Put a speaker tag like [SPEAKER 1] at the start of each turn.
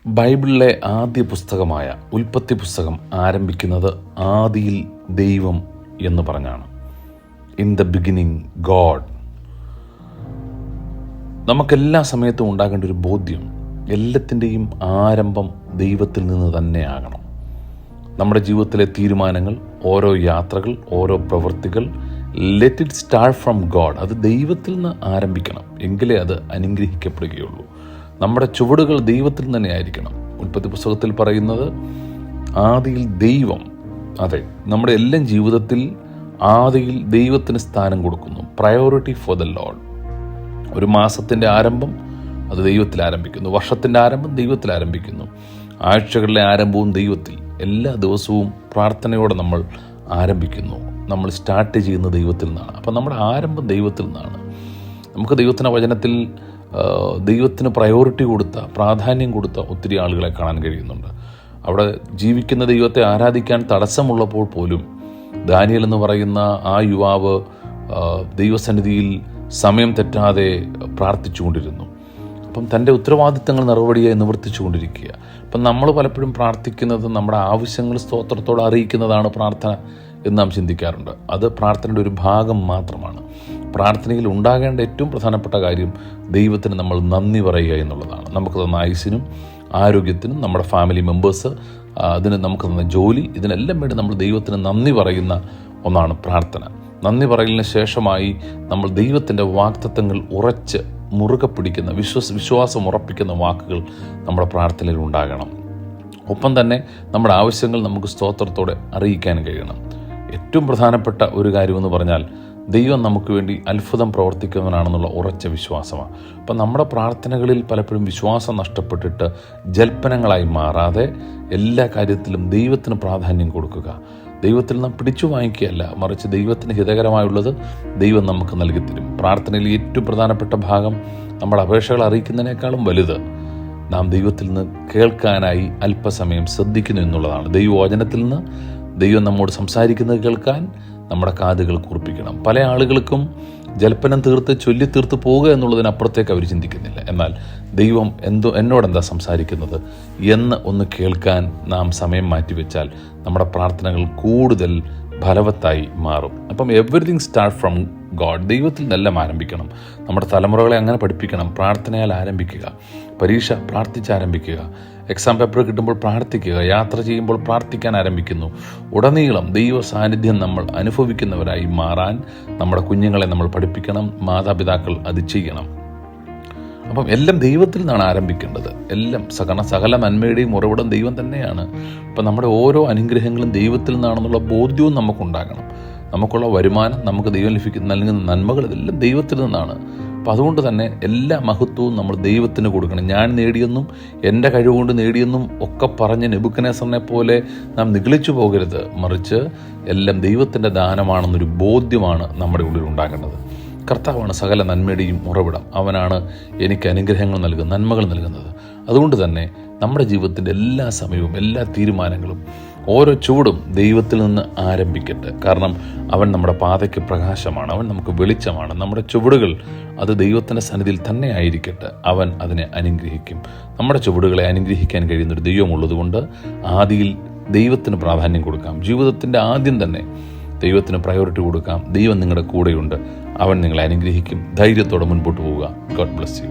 [SPEAKER 1] ബൈബിളിലെ ആദ്യ പുസ്തകമായ ഉൽപ്പത്തി പുസ്തകം ആരംഭിക്കുന്നത് ആദിയിൽ ദൈവം എന്ന് പറഞ്ഞാണ്. In the beginning God. നമുക്കെല്ലാ സമയത്തും ഉണ്ടാകേണ്ട ഒരു ബോധ്യം, എല്ലാത്തിൻ്റെയും ആരംഭം ദൈവത്തിൽ നിന്ന് തന്നെയാകണം. നമ്മുടെ ജീവിതത്തിലെ തീരുമാനങ്ങൾ, ഓരോ യാത്രകൾ, ഓരോ പ്രവൃത്തികൾ, let it start from God. അത് ദൈവത്തിൽ നിന്ന് ആരംഭിക്കണം, എങ്കിലേ അത് അനുഗ്രഹിക്കപ്പെടുകയുള്ളൂ. നമ്മുടെ ചുവടുകൾ ദൈവത്തിൽ തന്നെ ആയിരിക്കണം. ഉൽപ്പത്തി പുസ്തകത്തിൽ പറയുന്നത് ആദിയിൽ ദൈവം. അതെ, നമ്മുടെ എല്ലാം ജീവിതത്തിൽ ആദിയിൽ ദൈവത്തിന് സ്ഥാനം കൊടുക്കുന്നു. Priority for the Lord. ഒരു മാസത്തിൻ്റെ ആരംഭം അത് ദൈവത്തിൽ ആരംഭിക്കുന്നു. വർഷത്തിൻ്റെ ആരംഭം ദൈവത്തിൽ ആരംഭിക്കുന്നു. ആഴ്ചകളിലെ ആരംഭവും ദൈവത്തിൽ. എല്ലാ ദിവസവും പ്രാർത്ഥനയോടെ നമ്മൾ ആരംഭിക്കുന്നു. നമ്മൾ സ്റ്റാർട്ട് ചെയ്യുന്ന ദൈവത്തിൽ നിന്നാണ്. അപ്പം നമ്മുടെ ആരംഭം ദൈവത്തിൽ നിന്നാണ്. നമുക്ക് ദൈവത്തിൻ്റെ വചനത്തിൽ ദൈവത്തിന് പ്രയോറിറ്റി കൊടുത്ത, പ്രാധാന്യം കൊടുത്ത ഒത്തിരി ആളുകളെ കാണാൻ കഴിയുന്നുണ്ട്. അവിടെ ജീവിക്കുന്ന ദൈവത്തെ ആരാധിക്കാൻ തടസ്സമുള്ളപ്പോൾ പോലും ദാനിയേൽ എന്ന് പറയുന്ന ആ യുവാവ് ദൈവസന്നിധിയിൽ സമയം തെറ്റാതെ പ്രാർത്ഥിച്ചുകൊണ്ടിരുന്നു. അപ്പം തൻ്റെ ഉത്തരവാദിത്തങ്ങൾ നടപടിയായി നിവർത്തിച്ചുകൊണ്ടിരിക്കുക. അപ്പം നമ്മൾ പലപ്പോഴും പ്രാർത്ഥിക്കുന്നത് നമ്മുടെ ആവശ്യങ്ങൾ സ്തോത്രത്തോടെ അറിയിക്കുന്നതാണ് പ്രാർത്ഥന എന്ന് നാം ചിന്തിക്കാറുണ്ട്. അത് പ്രാർത്ഥനയുടെ ഒരു ഭാഗം മാത്രമാണ്. പ്രാർത്ഥനയിൽ ഉണ്ടാകേണ്ട ഏറ്റവും പ്രധാനപ്പെട്ട കാര്യം ദൈവത്തിന് നമ്മൾ നന്ദി പറയുക എന്നുള്ളതാണ്. നമുക്ക് തന്ന ആയുസ്സിനും ആരോഗ്യത്തിനും, നമ്മുടെ ഫാമിലി മെമ്പേഴ്സ്, അതിന് നമുക്ക് തന്ന ജോലി, ഇതിനെല്ലാം വേണ്ടി നമ്മൾ ദൈവത്തിന് നന്ദി പറയുന്ന ഒന്നാണ് പ്രാർത്ഥന. നന്ദി പറയലിന് ശേഷമായി നമ്മൾ ദൈവത്തിൻ്റെ വാഗ്ദത്തങ്ങൾ ഉറച്ച് മുറുകെ പിടിക്കുന്ന, വിശ്വാസം ഉറപ്പിക്കുന്ന വാക്കുകൾ നമ്മുടെ പ്രാർത്ഥനയിൽ ഉണ്ടാകണം. ഒപ്പം തന്നെ നമ്മുടെ ആവശ്യങ്ങൾ നമുക്ക് സ്തോത്രത്തോടെ അറിയിക്കാൻ കഴിയണം. ഏറ്റവും പ്രധാനപ്പെട്ട ഒരു കാര്യമെന്ന് പറഞ്ഞാൽ ദൈവം നമുക്ക് വേണ്ടി അത്ഭുതം പ്രവർത്തിക്കുന്നവനാണെന്നുള്ള ഉറച്ച വിശ്വാസമാണ്. അപ്പം നമ്മുടെ പ്രാർത്ഥനകളിൽ പലപ്പോഴും വിശ്വാസം നഷ്ടപ്പെട്ടിട്ട് ജൽപ്പനങ്ങളായി മാറാതെ എല്ലാ കാര്യത്തിലും ദൈവത്തിന് പ്രാധാന്യം കൊടുക്കുക. ദൈവത്തിൽ നാം പിടിച്ചു വാങ്ങിക്കുകയല്ല, മറിച്ച് ദൈവത്തിന് ഹിതകരമായുള്ളത് ദൈവം നമുക്ക് നൽകിത്തരും. പ്രാർത്ഥനയിൽ ഏറ്റവും പ്രധാനപ്പെട്ട ഭാഗം നമ്മുടെ അപേക്ഷകൾ അറിയിക്കുന്നതിനേക്കാളും വലുത് നാം ദൈവത്തിൽ നിന്ന് കേൾക്കാനായി അല്പസമയം ശ്രദ്ധിക്കുന്നു എന്നുള്ളതാണ്. ദൈവവചനത്തിൽ നിന്ന് ദൈവം നമ്മോട് സംസാരിക്കുന്നത് കേൾക്കാൻ നമ്മുടെ കാതുകൾ കൂർപ്പിക്കണം. പല ആളുകൾക്കും ജൽപ്പനം ചൊല്ലി തീർത്ത് പോവുക എന്നുള്ളതിനപ്പുറത്തേക്ക് അവർ ചിന്തിക്കുന്നില്ല. എന്നാൽ ദൈവം എന്നോടെന്താ സംസാരിക്കുന്നത് എന്ന് ഒന്ന് കേൾക്കാൻ നാം സമയം മാറ്റിവെച്ചാൽ നമ്മുടെ പ്രാർത്ഥനകൾ കൂടുതൽ ഫലവത്തായി മാറും. അപ്പം എവറിത്തിങ് സ്റ്റാർട്ട് ഫ്രം ഗോഡ്. ദൈവത്തിൽ നിന്നെല്ലാം ആരംഭിക്കണം. നമ്മുടെ തലമുറകളെ അങ്ങനെ പഠിപ്പിക്കണം. പ്രാർത്ഥനയാൽ ആരംഭിക്കുക. പരീക്ഷ പ്രാർത്ഥിച്ചാരംഭിക്കുക. എക്സാം പേപ്പർ കിട്ടുമ്പോൾ പ്രാർത്ഥിക്കുക. യാത്ര ചെയ്യുമ്പോൾ പ്രാർത്ഥിക്കാൻ ആരംഭിക്കുന്നു. ഉടനീളം ദൈവ സാന്നിധ്യം നമ്മൾ അനുഭവിക്കുന്നവരായി മാറാൻ നമ്മുടെ കുഞ്ഞുങ്ങളെ നമ്മൾ പഠിപ്പിക്കണം. മാതാപിതാക്കൾ അത് ചെയ്യണം. അപ്പം എല്ലാം ദൈവത്തിൽ നിന്നാണ് ആരംഭിക്കേണ്ടത്. എല്ലാം സകല നന്മയുടെയും ഉറവിടം ദൈവം തന്നെയാണ്. അപ്പം നമ്മുടെ ഓരോ അനുഗ്രഹങ്ങളും ദൈവത്തിൽ നിന്നാണെന്നുള്ള ബോധ്യവും നമുക്കുണ്ടാകണം. നമുക്കുള്ള വരുമാനം, നമുക്ക് ദൈവം നൽകുന്ന നന്മകൾ, ഇതെല്ലാം ദൈവത്തിൽ നിന്നാണ്. അപ്പം അതുകൊണ്ട് തന്നെ എല്ലാ മഹത്വവും നമ്മൾ ദൈവത്തിന് കൊടുക്കണം. ഞാൻ നേടിയെന്നും എൻ്റെ കഴിവുകൊണ്ട് നേടിയെന്നും ഒക്കെ പറഞ്ഞ് നെബൂഖദ്നേസറിനെ പോലെ നാം നിഗളിച്ചു പോകരുത്. മറിച്ച് എല്ലാം ദൈവത്തിൻ്റെ ദാനമാണെന്നൊരു ബോധ്യമാണ് നമ്മുടെ ഉള്ളിൽ ഉണ്ടാകേണ്ടത്. കർത്താവാണ് സകല നന്മയുടെയും ഉറവിടം. അവനാണ് എനിക്ക് അനുഗ്രഹങ്ങൾ നൽകുന്നത്, നന്മകൾ നൽകുന്നത്. അതുകൊണ്ട് തന്നെ നമ്മുടെ ജീവിതത്തിൻ്റെ എല്ലാ സമയവും, എല്ലാ തീരുമാനങ്ങളും, ഓരോ ചുവടും ദൈവത്തിൽ നിന്ന് ആരംഭിക്കട്ടെ. കാരണം അവൻ നമ്മുടെ പാതയ്ക്ക് പ്രകാശമാണ്, അവൻ നമുക്ക് വെളിച്ചമാണ്. നമ്മുടെ ചുവടുകൾ അത് ദൈവത്തിൻ്റെ സന്നിധിയിൽ തന്നെ ആയിരിക്കട്ടെ. അവൻ അതിനെ അനുഗ്രഹിക്കും. നമ്മുടെ ചുവടുകളെ അനുഗ്രഹിക്കാൻ കഴിയുന്നൊരു ദൈവമുള്ളതുകൊണ്ട് ആദിയിൽ ദൈവത്തിന് പ്രാധാന്യം കൊടുക്കാം. ജീവിതത്തിൻ്റെ ആദ്യം തന്നെ ദൈവത്തിന് പ്രയോറിറ്റി കൊടുക്കാം. ദൈവം നിങ്ങളുടെ കൂടെയുണ്ട്. അവൻ നിങ്ങളെ അനുഗ്രഹിക്കും. ധൈര്യത്തോടെ മുൻപോട്ട് പോവുക. God bless you.